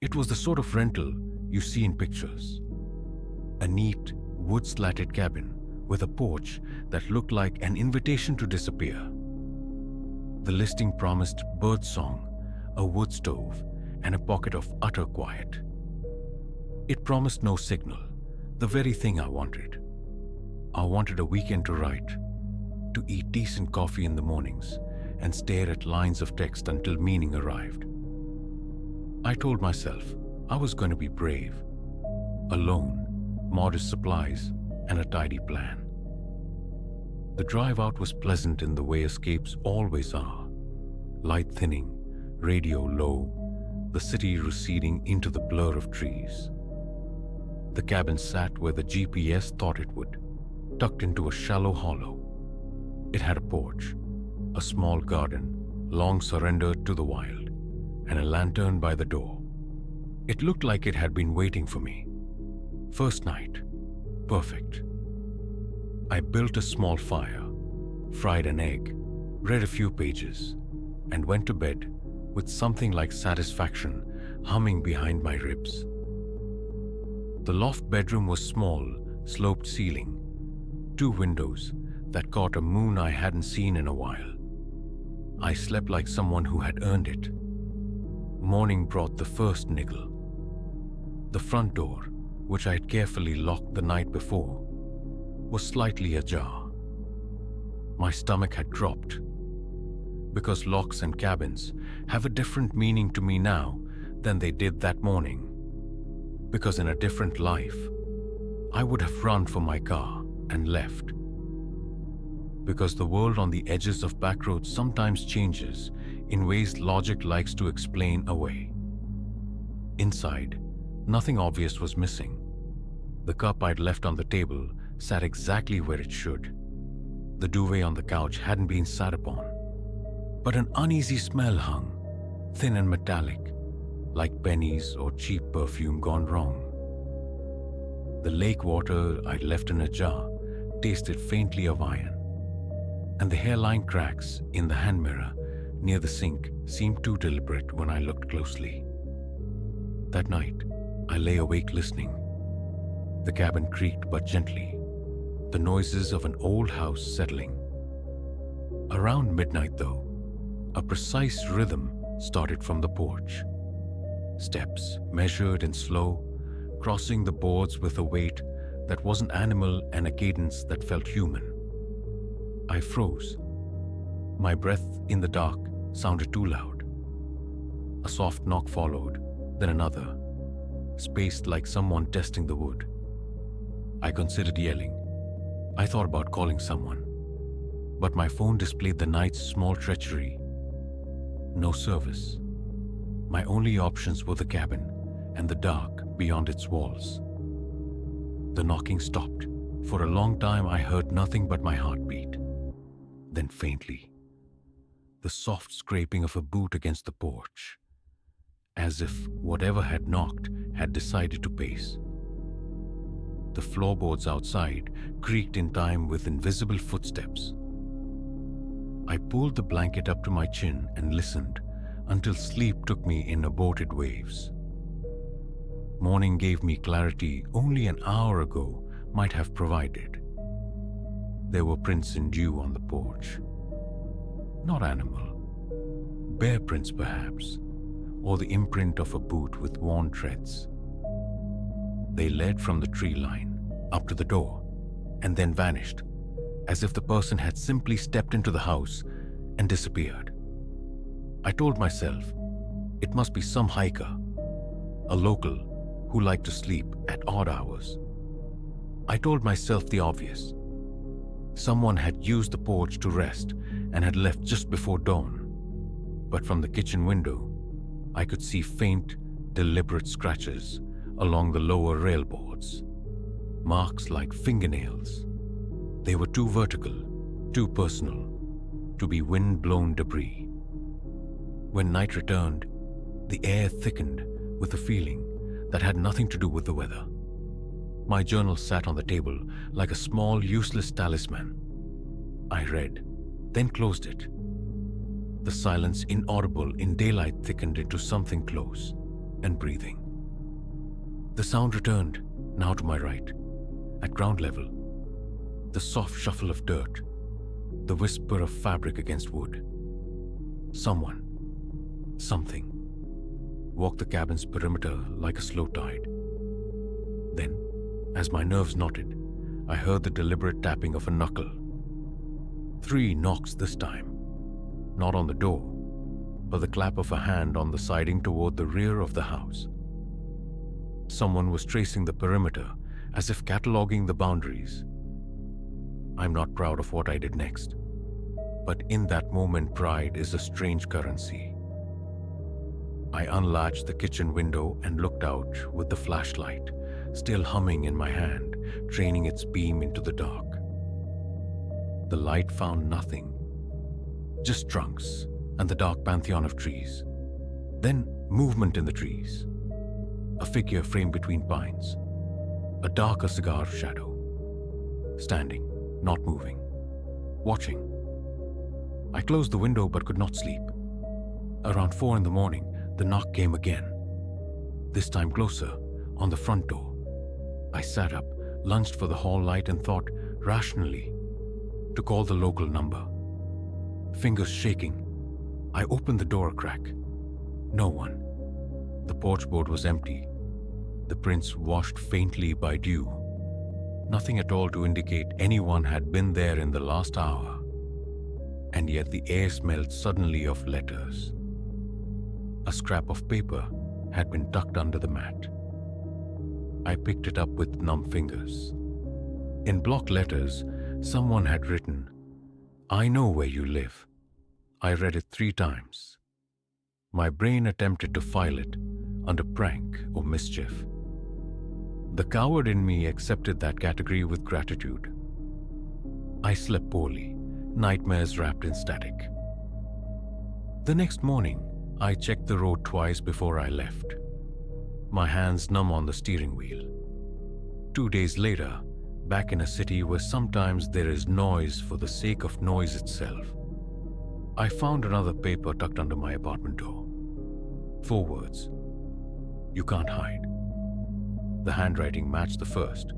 It was the sort of rental you see in pictures. A neat, wood-slatted cabin with a porch that looked like an invitation to disappear. The listing promised birdsong, a wood stove, and a pocket of utter quiet. It promised no signal, the very thing I wanted. I wanted a weekend to write, to eat decent coffee in the mornings, and stare at lines of text until meaning arrived. I told myself I was going to be brave, alone, modest supplies, and a tidy plan. The drive out was pleasant in the way escapes always are. Light thinning, radio low, the city receding into the blur of trees. The cabin sat where the GPS thought it would, tucked into a shallow hollow. It had a porch, a small garden, long surrendered to the wild, and a lantern by the door. It looked like it had been waiting for me. First night, perfect. I built a small fire, fried an egg, read a few pages, and went to bed with something like satisfaction humming behind my ribs. The loft bedroom was small, sloped ceiling, 2 windows that caught a moon I hadn't seen in a while. I slept like someone who had earned it. Morning brought the first niggle. The front door, which I had carefully locked the night before, was slightly ajar. My stomach had dropped. Because locks and cabins have a different meaning to me now than they did that morning. Because in a different life, I would have run for my car and left. Because the world on the edges of back roads sometimes changes in ways logic likes to explain away. Inside, nothing obvious was missing. The cup I'd left on the table sat exactly where it should. The duvet on the couch hadn't been sat upon. But an uneasy smell hung, thin and metallic, like pennies or cheap perfume gone wrong. The lake water I'd left in a jar tasted faintly of iron, and the hairline cracks in the hand mirror near the sink seemed too deliberate when I looked closely. That night, I lay awake listening. The cabin creaked but gently, the noises of an old house settling. Around midnight, though, a precise rhythm started from the porch. Steps, measured and slow, crossing the boards with a weight that wasn't animal and a cadence that felt human. I froze. My breath in the dark sounded too loud. A soft knock followed, then another, spaced like someone testing the wood. I considered yelling. I thought about calling someone, but my phone displayed the night's small treachery. No service. My only options were the cabin and the dark beyond its walls. The knocking stopped. For a long time I heard nothing but my heartbeat. Then faintly, the soft scraping of a boot against the porch, as if whatever had knocked had decided to pace. The floorboards outside creaked in time with invisible footsteps. I pulled the blanket up to my chin and listened until sleep took me in aborted waves. Morning gave me clarity only an hour ago might have provided. There were prints in dew on the porch. Not animal. Bear prints perhaps, or the imprint of a boot with worn treads. They led from the tree line up to the door and then vanished, as if the person had simply stepped into the house and disappeared. I told myself it must be some hiker, a local who liked to sleep at odd hours. I told myself the obvious. Someone had used the porch to rest and had left just before dawn. But from the kitchen window, I could see faint, deliberate scratches along the lower rail boards, marks like fingernails. They were too vertical, too personal, to be wind-blown debris. When night returned, the air thickened with a feeling that had nothing to do with the weather. My journal sat on the table like a small, useless talisman. I read, then closed it. The silence inaudible in daylight thickened into something close, and breathing. The sound returned, now to my right, at ground level. The soft shuffle of dirt, the whisper of fabric against wood. Someone, something, walked the cabin's perimeter like a slow tide. Then, as my nerves knotted, I heard the deliberate tapping of a knuckle. 3 knocks this time, not on the door, but the clap of a hand on the siding toward the rear of the house. Someone was tracing the perimeter as if cataloging the boundaries. I'm not proud of what I did next, but in that moment pride is a strange currency. I unlatched the kitchen window and looked out with the flashlight still humming in my hand, draining its beam into the dark. The light found nothing, just trunks and the dark pantheon of trees. Then movement in the trees. A figure framed between pines. A darker cigar shadow. Standing, not moving. Watching. I closed the window but could not sleep. Around 4 in the morning, the knock came again. This time closer, on the front door. I sat up, lunged for the hall light and thought, rationally, to call the local number. Fingers shaking, I opened the door a crack. No one. The porch board was empty, the prints washed faintly by dew. Nothing at all to indicate anyone had been there in the last hour. And yet the air smelled suddenly of letters. A scrap of paper had been tucked under the mat. I picked it up with numb fingers. In block letters, someone had written, "I know where you live." I read it 3 times. My brain attempted to file it under prank or mischief. The coward in me accepted that category with gratitude. I slept poorly, nightmares wrapped in static. The next morning, I checked the road twice before I left. My hands numb on the steering wheel. 2 days later, back in a city where sometimes there is noise for the sake of noise itself, I found another paper tucked under my apartment door. 4 words. You can't hide. The handwriting matched the first.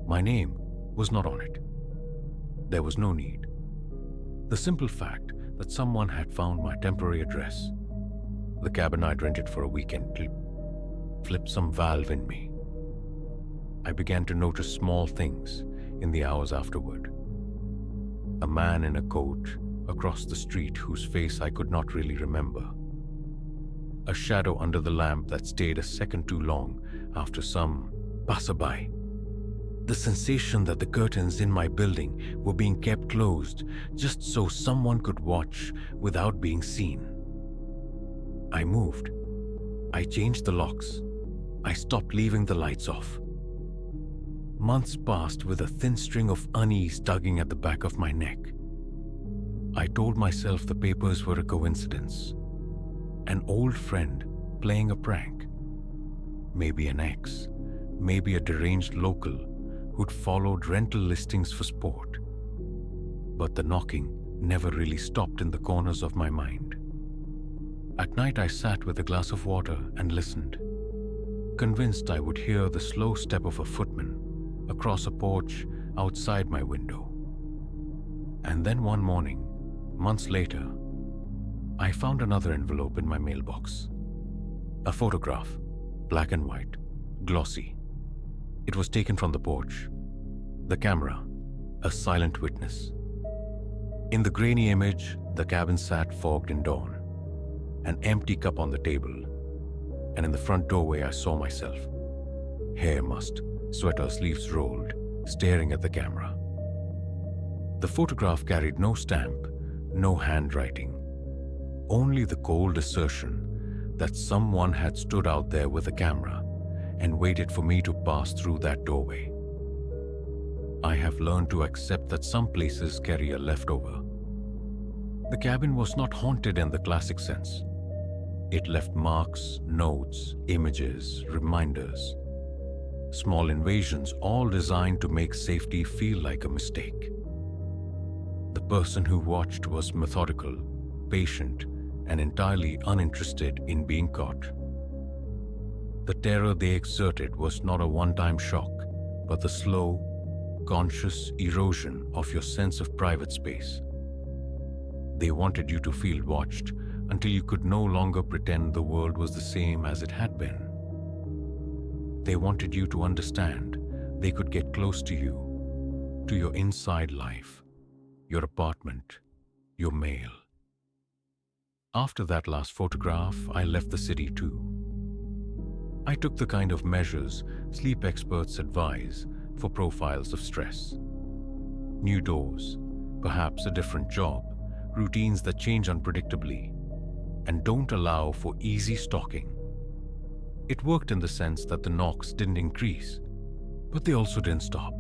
My name was not on it. There was no need. The simple fact that someone had found my temporary address, the cabin I'd rented for a weekend, flipped some valve in me. I began to notice small things in the hours afterward. A man in a coat across the street whose face I could not really remember. A shadow under the lamp that stayed a second too long after some passerby. The sensation that the curtains in my building were being kept closed just so someone could watch without being seen. I moved. I changed the locks. I stopped leaving the lights off. Months passed with a thin string of unease tugging at the back of my neck. I told myself the papers were a coincidence. An old friend playing a prank. Maybe an ex. Maybe a deranged local who'd followed rental listings for sport. But the knocking never really stopped in the corners of my mind. At night I sat with a glass of water and listened, convinced I would hear the slow step of a footman across a porch outside my window. And then one morning, months later, I found another envelope in my mailbox. A photograph, black and white, glossy. It was taken from the porch. The camera, a silent witness. In the grainy image, the cabin sat fogged in dawn, an empty cup on the table, and in the front doorway I saw myself. Hair mussed, sweater sleeves rolled, staring at the camera. The photograph carried no stamp, no handwriting, only the cold assertion that someone had stood out there with a camera and waited for me to pass through that doorway. I have learned to accept that some places carry a leftover. The cabin was not haunted in the classic sense. It left marks, notes, images, reminders. Small invasions, all designed to make safety feel like a mistake. The person who watched was methodical, patient, and entirely uninterested in being caught. The terror they exerted was not a one-time shock, but the slow, conscious erosion of your sense of private space. They wanted you to feel watched until you could no longer pretend the world was the same as it had been. They wanted you to understand they could get close to you, to your inside life, your apartment, your mail. After that last photograph, I left the city too. I took the kind of measures sleep experts advise for profiles of stress. New doors, perhaps a different job, routines that change unpredictably, and don't allow for easy stalking. It worked in the sense that the knocks didn't increase, but they also didn't stop.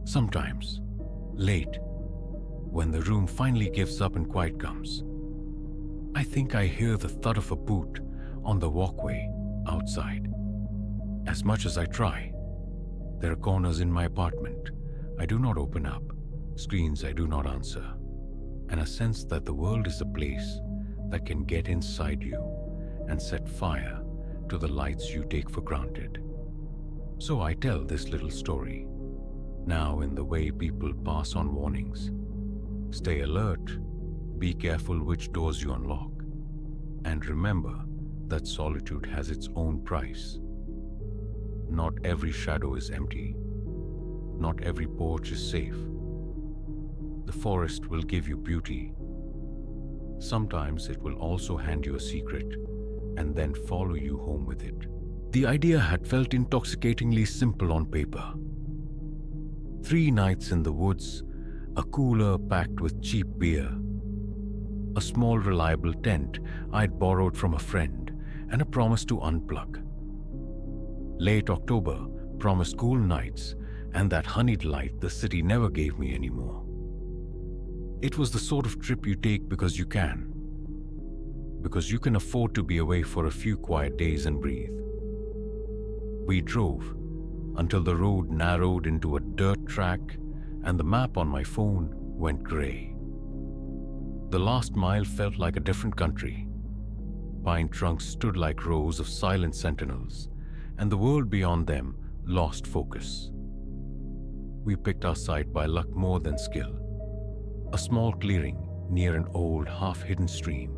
Sometimes, late, when the room finally gives up and quiet comes, I think I hear the thud of a boot on the walkway outside. As much as I try, there are corners in my apartment I do not open up, screens I do not answer, and a sense that the world is a place that can get inside you and set fire to the lights you take for granted. So I tell this little story, now in the way people pass on warnings. Stay alert, be careful which doors you unlock, and remember that solitude has its own price. Not every shadow is empty. Not every porch is safe. The forest will give you beauty. Sometimes it will also hand you a secret and then follow you home with it. The idea had felt intoxicatingly simple on paper. 3 nights in the woods, a cooler packed with cheap beer, a small reliable tent I'd borrowed from a friend, and a promise to unplug. Late October promised cool nights and that honeyed light the city never gave me anymore. It was the sort of trip you take because you can afford to be away for a few quiet days and breathe. We drove until the road narrowed into a dirt track and the map on my phone went gray. The last mile felt like a different country. Pine trunks stood like rows of silent sentinels, and the world beyond them lost focus. We picked our site by luck more than skill. A small clearing near an old, half-hidden stream.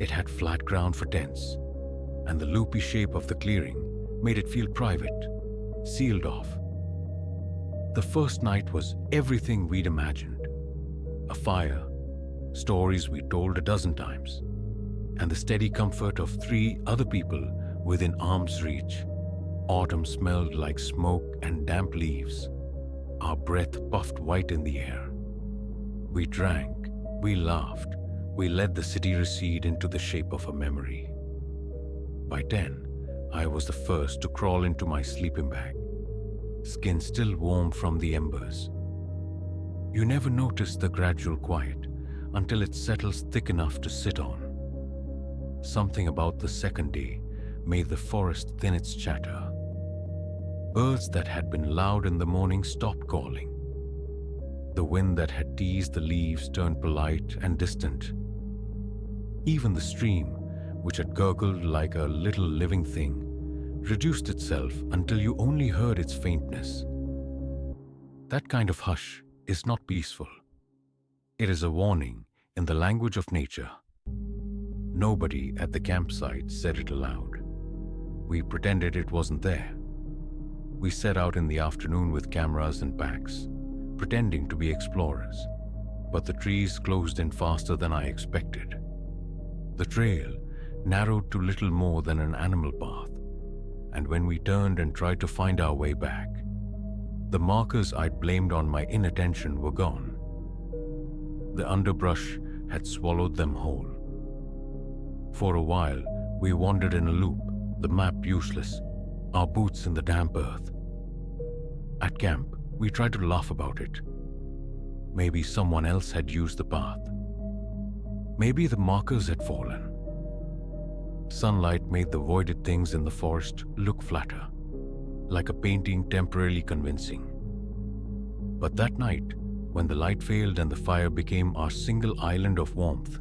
It had flat ground for tents, and the loopy shape of the clearing made it feel private, sealed off. The first night was everything we'd imagined. A fire, stories we told a dozen times, and the steady comfort of 3 other people within arm's reach. Autumn smelled like smoke and damp leaves. Our breath puffed white in the air. We drank, we laughed, we let the city recede into the shape of a memory. By 10, I was the first to crawl into my sleeping bag, skin still warm from the embers. You never notice the gradual quiet until it settles thick enough to sit on. Something about the second day made the forest thin its chatter. Birds that had been loud in the morning stopped calling. The wind that had teased the leaves turned polite and distant. Even the stream, which had gurgled like a little living thing, reduced itself until you only heard its faintness. That kind of hush is not peaceful. It is a warning in the language of nature. Nobody at the campsite said it aloud. We pretended it wasn't there. We set out in the afternoon with cameras and packs, pretending to be explorers, but the trees closed in faster than I expected. The trail narrowed to little more than an animal path, and when we turned and tried to find our way back, the markers I'd blamed on my inattention were gone. The underbrush had swallowed them whole. For a while, we wandered in a loop, the map useless, our boots in the damp earth. At camp, we tried to laugh about it. Maybe someone else had used the path. Maybe the markers had fallen. Sunlight made the voided things in the forest look flatter, like a painting temporarily convincing. But that night, when the light failed and the fire became our single island of warmth,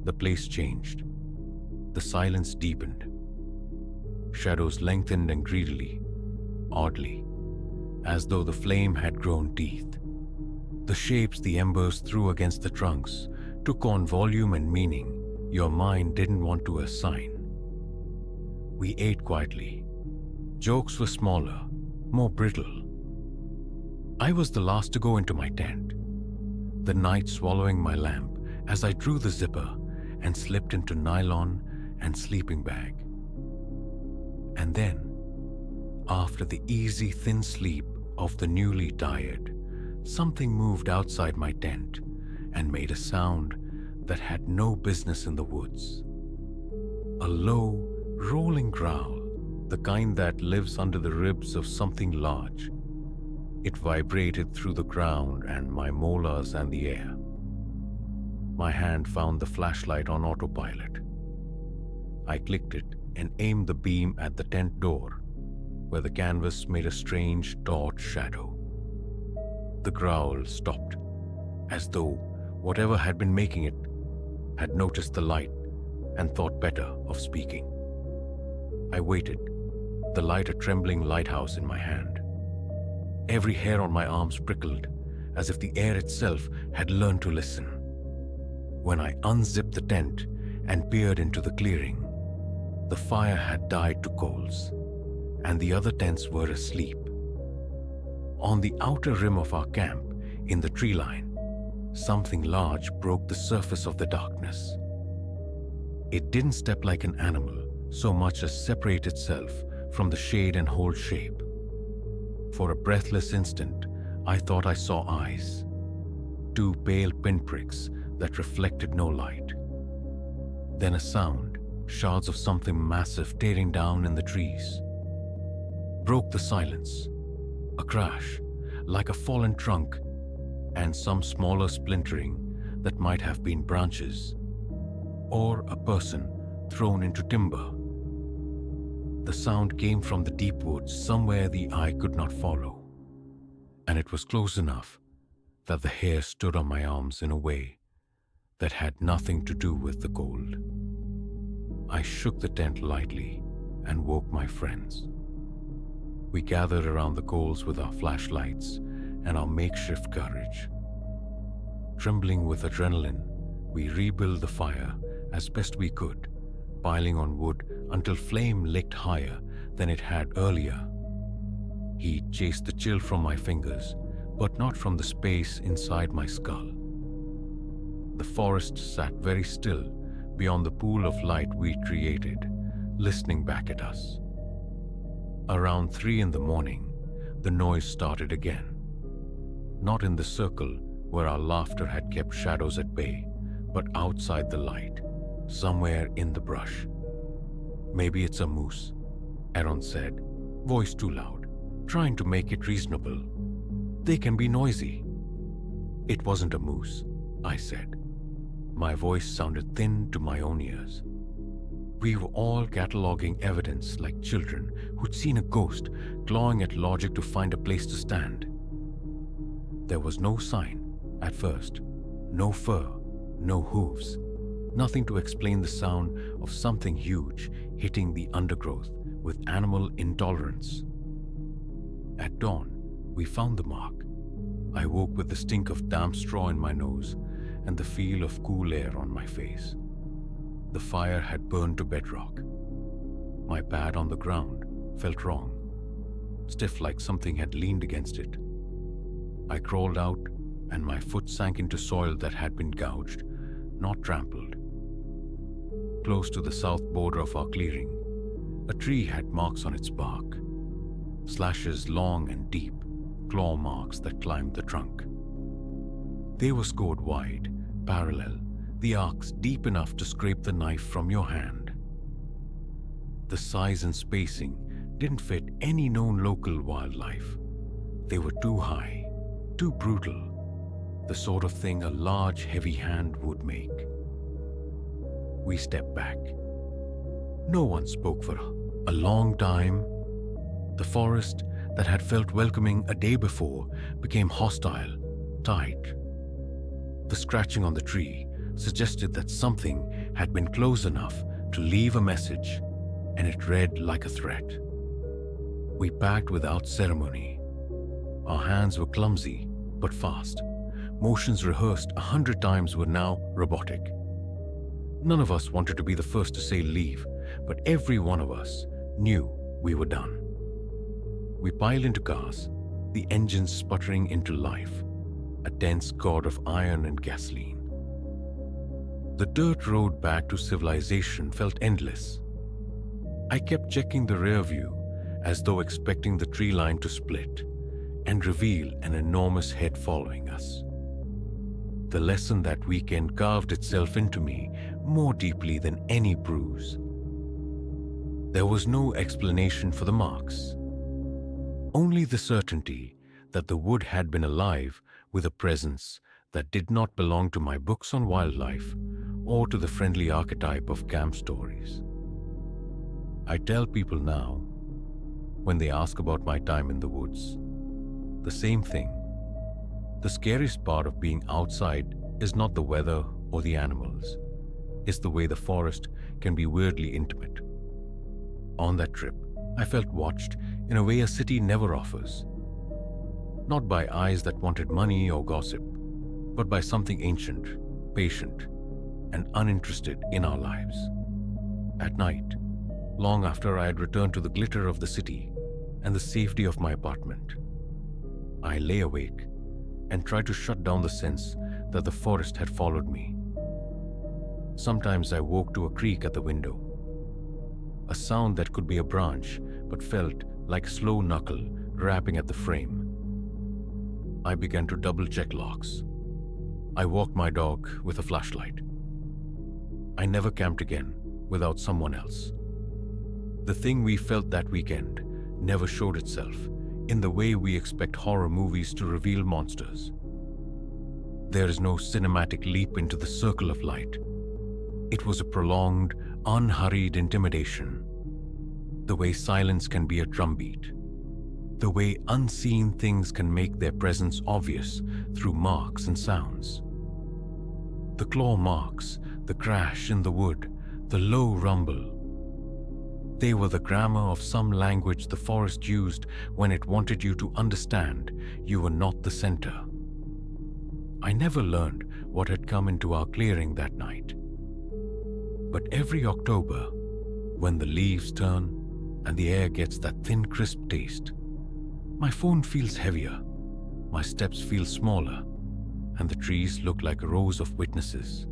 the place changed. The silence deepened. shadows lengthened and greedily, oddly, as though the flame had grown teeth. The shapes the embers threw against the trunks took on volume and meaning your mind didn't want to assign. We ate quietly. Jokes were smaller, more brittle. I was the last to go into my tent, the night swallowing my lamp as I drew the zipper and slipped into nylon and sleeping bag. And then, after the easy, thin sleep of the newly tired, something moved outside my tent and made a sound that had no business in the woods. A low, rolling growl, the kind that lives under the ribs of something large. It vibrated through the ground and my molars and the air. My hand found the flashlight on autopilot. I clicked it and aimed the beam at the tent door, where the canvas made a strange, taut shadow. The growl stopped, as though whatever had been making it had noticed the light and thought better of speaking. I waited, the light a trembling lighthouse in my hand. Every hair on my arms prickled, as if the air itself had learned to listen. When I unzipped the tent and peered into the clearing, the fire had died to coals, and the other tents were asleep. On the outer rim of our camp, in the tree line, something large broke the surface of the darkness. It didn't step like an animal so much as separate itself from the shade and hold shape. For a breathless instant, I thought I saw eyes, two pale pinpricks that reflected no light. Then a sound, shards of something massive tearing down in the trees, broke the silence. A crash, like a fallen trunk, and some smaller splintering that might have been branches, or a person thrown into timber. The sound came from the deep woods, somewhere the eye could not follow, and it was close enough that the hair stood on my arms in a way that had nothing to do with the cold. I shook the tent lightly and woke my friends. We gathered around the coals with our flashlights and our makeshift courage. Trembling with adrenaline, we rebuilt the fire as best we could, piling on wood until flame licked higher than it had earlier. Heat chased the chill from my fingers, but not from the space inside my skull. The forest sat very still beyond the pool of light we created, listening back at us. Around 3 in the morning, the noise started again. Not in the circle where our laughter had kept shadows at bay, but outside the light, somewhere in the brush. Maybe it's a moose, Aaron said, voice too loud, trying to make it reasonable. They can be noisy. It wasn't a moose, I said. My voice sounded thin to my own ears. We were all cataloging evidence like children who'd seen a ghost, clawing at logic to find a place to stand. There was no sign, at first. No fur, no hooves. Nothing to explain the sound of something huge hitting the undergrowth with animal intolerance. At dawn, we found the mark. I woke with the stink of damp straw in my nose and the feel of cool air on my face. The fire had burned to bedrock. My pad on the ground felt wrong, stiff like something had leaned against it. I crawled out and my foot sank into soil that had been gouged, not trampled. Close to the south border of our clearing, a tree had marks on its bark, slashes long and deep, claw marks that climbed the trunk. They were scored wide, parallel, the arcs deep enough to scrape the knife from your hand. The size and spacing didn't fit any known local wildlife. They were too high, too brutal, the sort of thing a large, heavy hand would make. We stepped back. No one spoke for a long time. The forest that had felt welcoming a day before became hostile, tight. The scratching on the tree suggested that something had been close enough to leave a message, and it read like a threat. We packed without ceremony. Our hands were clumsy but fast. Motions rehearsed 100 times were now robotic. None of us wanted to be the first to say leave, but every one of us knew we were done. We piled into cars, the engines sputtering into life, a dense cord of iron and gasoline. The dirt road back to civilization felt endless. I kept checking the rear view as though expecting the tree line to split and reveal an enormous head following us. The lesson that weekend carved itself into me more deeply than any bruise. There was no explanation for the marks, only the certainty that the wood had been alive with a presence that did not belong to my books on wildlife or to the friendly archetype of camp stories. I tell people now, when they ask about my time in the woods, the same thing. The scariest part of being outside is not the weather or the animals. It's the way the forest can be weirdly intimate. On that trip, I felt watched in a way a city never offers. Not by eyes that wanted money or gossip, but by something ancient, patient, and uninterested in our lives. At night, long after I had returned to the glitter of the city and the safety of my apartment, I lay awake and tried to shut down the sense that the forest had followed me. Sometimes I woke to a creak at the window, a sound that could be a branch but felt like a slow knuckle rapping at the frame. I began to double-check locks. I walked my dog with a flashlight. I never camped again without someone else. The thing we felt that weekend never showed itself in the way we expect horror movies to reveal monsters. There is no cinematic leap into the circle of light. It was a prolonged, unhurried intimidation. The way silence can be a drumbeat. The way unseen things can make their presence obvious through marks and sounds. The claw marks, the crash in the wood, the low rumble. They were the grammar of some language the forest used when it wanted you to understand you were not the center. I never learned what had come into our clearing that night. But every October, when the leaves turn and the air gets that thin, crisp taste, my phone feels heavier, my steps feel smaller, and the trees look like rows of witnesses.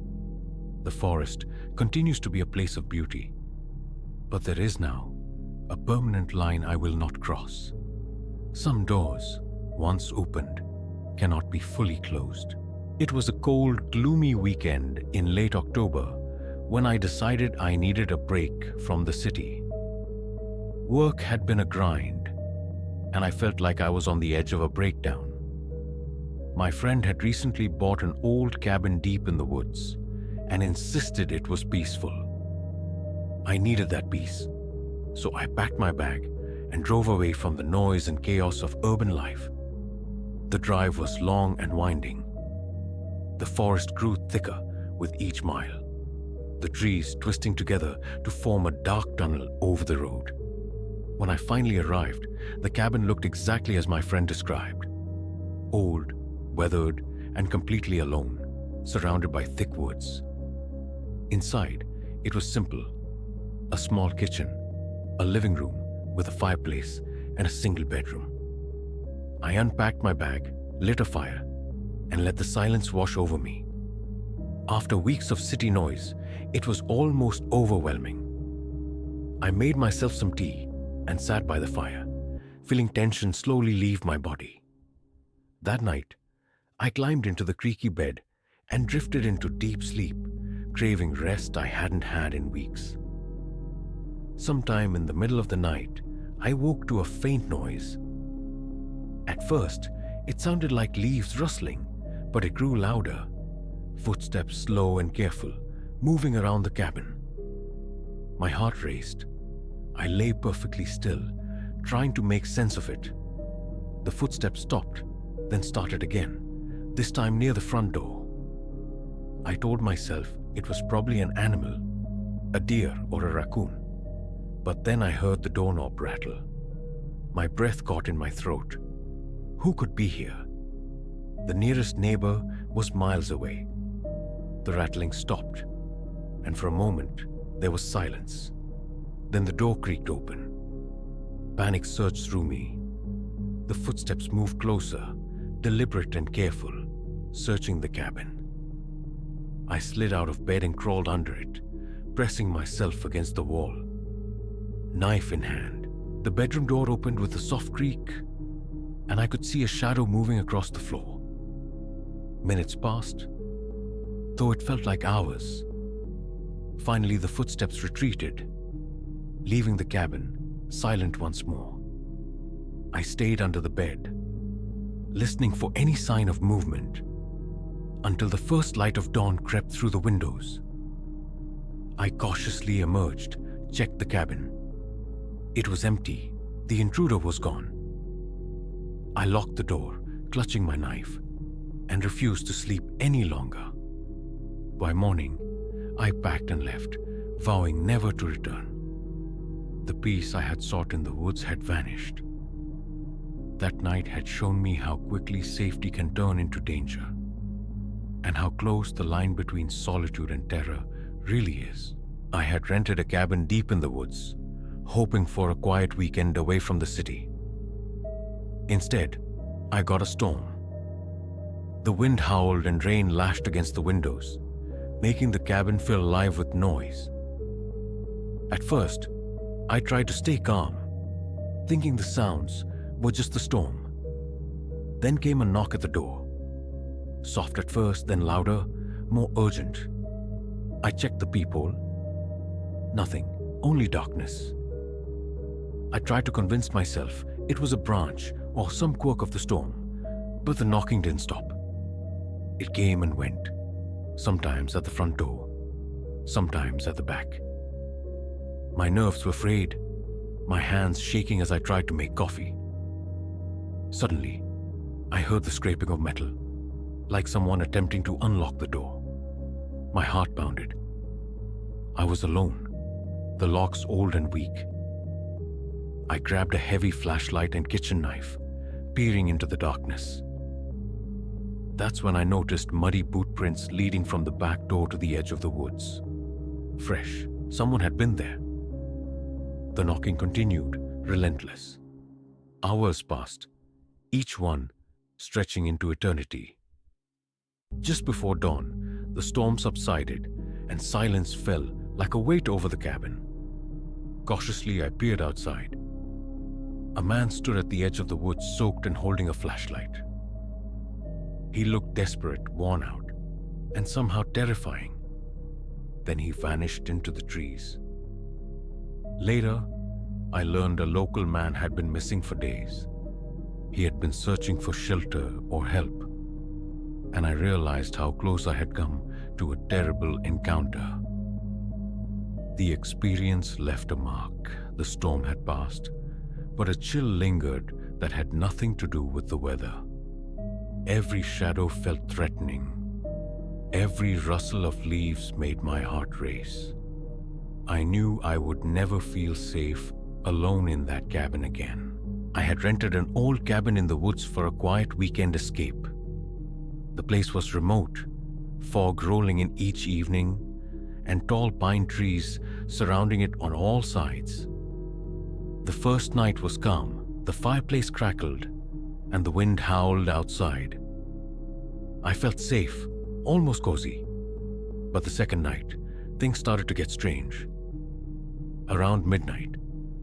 The forest continues to be a place of beauty, but there is now a permanent line I will not cross. Some doors, once opened, cannot be fully closed. It was a cold, gloomy weekend in late October when I decided I needed a break from the city. Work had been a grind, and I felt like I was on the edge of a breakdown. My friend had recently bought an old cabin deep in the woods and insisted it was peaceful. I needed that peace, so I packed my bag and drove away from the noise and chaos of urban life. The drive was long and winding. The forest grew thicker with each mile, the trees twisting together to form a dark tunnel over the road. When I finally arrived, the cabin looked exactly as my friend described. Old, weathered, and completely alone, surrounded by thick woods. Inside, it was simple. A small kitchen, a living room with a fireplace, and a single bedroom. I unpacked my bag, lit a fire, and let the silence wash over me. After weeks of city noise, it was almost overwhelming. I made myself some tea and sat by the fire, feeling tension slowly leave my body. That night, I climbed into the creaky bed and drifted into deep sleep, craving rest I hadn't had in weeks. Sometime in the middle of the night, I woke to a faint noise. At first, it sounded like leaves rustling, but it grew louder. Footsteps slow and careful, moving around the cabin. My heart raced. I lay perfectly still, trying to make sense of it. The footsteps stopped, then started again, this time near the front door. I told myself it was probably an animal, a deer or a raccoon. But then I heard the doorknob rattle. My breath caught in my throat. Who could be here? The nearest neighbor was miles away. The rattling stopped, and for a moment there was silence. Then the door creaked open. Panic surged through me. The footsteps moved closer, deliberate and careful, searching the cabin. I slid out of bed and crawled under it, pressing myself against the wall. Knife in hand, the bedroom door opened with a soft creak, and I could see a shadow moving across the floor. Minutes passed, though it felt like hours. Finally, the footsteps retreated, leaving the cabin silent once more. I stayed under the bed, listening for any sign of movement, until the first light of dawn crept through the windows. I cautiously emerged, checked the cabin. It was empty. The intruder was gone. I locked the door, clutching my knife, and refused to sleep any longer. By morning, I packed and left, vowing never to return. The peace I had sought in the woods had vanished. That night had shown me how quickly safety can turn into danger, and how close the line between solitude and terror really is. I had rented a cabin deep in the woods, hoping for a quiet weekend away from the city. Instead, I got a storm. The wind howled and rain lashed against the windows, making the cabin feel alive with noise. At first, I tried to stay calm, thinking the sounds were just the storm. Then came a knock at the door. Soft at first, then louder, more urgent. I checked the peephole. Nothing, only darkness. I tried to convince myself it was a branch or some quirk of the storm, but the knocking didn't stop. It came and went, sometimes at the front door, sometimes at the back. My nerves were frayed, my hands shaking as I tried to make coffee. Suddenly, I heard the scraping of metal, like someone attempting to unlock the door. My heart pounded. I was alone, the locks old and weak. I grabbed a heavy flashlight and kitchen knife, peering into the darkness. That's when I noticed muddy boot prints leading from the back door to the edge of the woods. Fresh, someone had been there. The knocking continued, relentless. Hours passed, each one stretching into eternity. Just before dawn, the storm subsided and silence fell like a weight over the cabin. Cautiously, I peered outside. A man stood at the edge of the woods, soaked and holding a flashlight. He looked desperate, worn out, and somehow terrifying. Then he vanished into the trees. Later, I learned a local man had been missing for days. He had been searching for shelter or help, and I realized how close I had come to a terrible encounter. The experience left a mark. The storm had passed, but a chill lingered that had nothing to do with the weather. Every shadow felt threatening. Every rustle of leaves made my heart race. I knew I would never feel safe alone in that cabin again. I had rented an old cabin in the woods for a quiet weekend escape. The place was remote, fog rolling in each evening, and tall pine trees surrounding it on all sides. The first night was calm, the fireplace crackled, and the wind howled outside. I felt safe, almost cozy. But the second night, things started to get strange. Around midnight,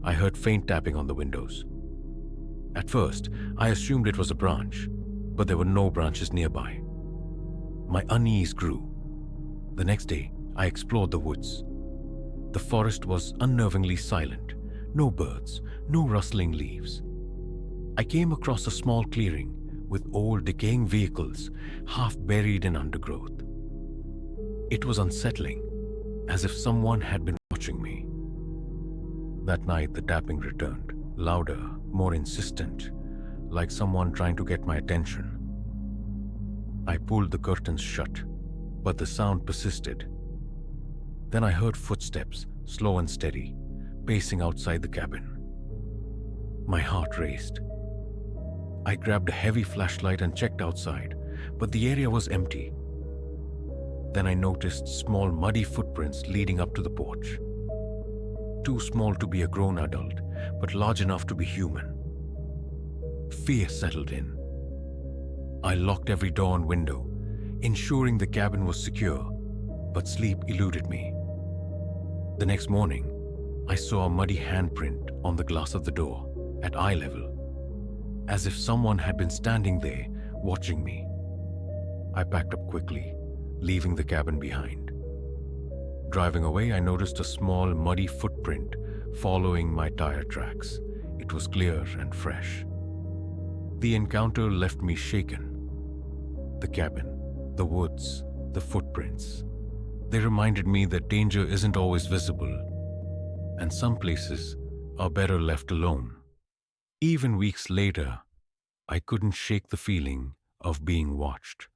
I heard faint tapping on the windows. At first, I assumed it was a branch, but there were no branches nearby. My unease grew. The next day, I explored the woods. The forest was unnervingly silent. No birds, no rustling leaves. I came across a small clearing with old decaying vehicles half buried in undergrowth. It was unsettling, as if someone had been watching me. That night the tapping returned, louder, more insistent, like someone trying to get my attention. I pulled the curtains shut, but the sound persisted. Then I heard footsteps, slow and steady, pacing outside the cabin. My heart raced. I grabbed a heavy flashlight and checked outside, but the area was empty. Then I noticed small muddy footprints leading up to the porch. Too small to be a grown adult, but large enough to be human. Fear settled in. I locked every door and window, ensuring the cabin was secure, but sleep eluded me. The next morning, I saw a muddy handprint on the glass of the door at eye level, as if someone had been standing there watching me. I packed up quickly, leaving the cabin behind. Driving away, I noticed a small muddy footprint following my tire tracks. It was clear and fresh. The encounter left me shaken. The cabin, the woods, the footprints. They reminded me that danger isn't always visible, and some places are better left alone. Even weeks later, I couldn't shake the feeling of being watched.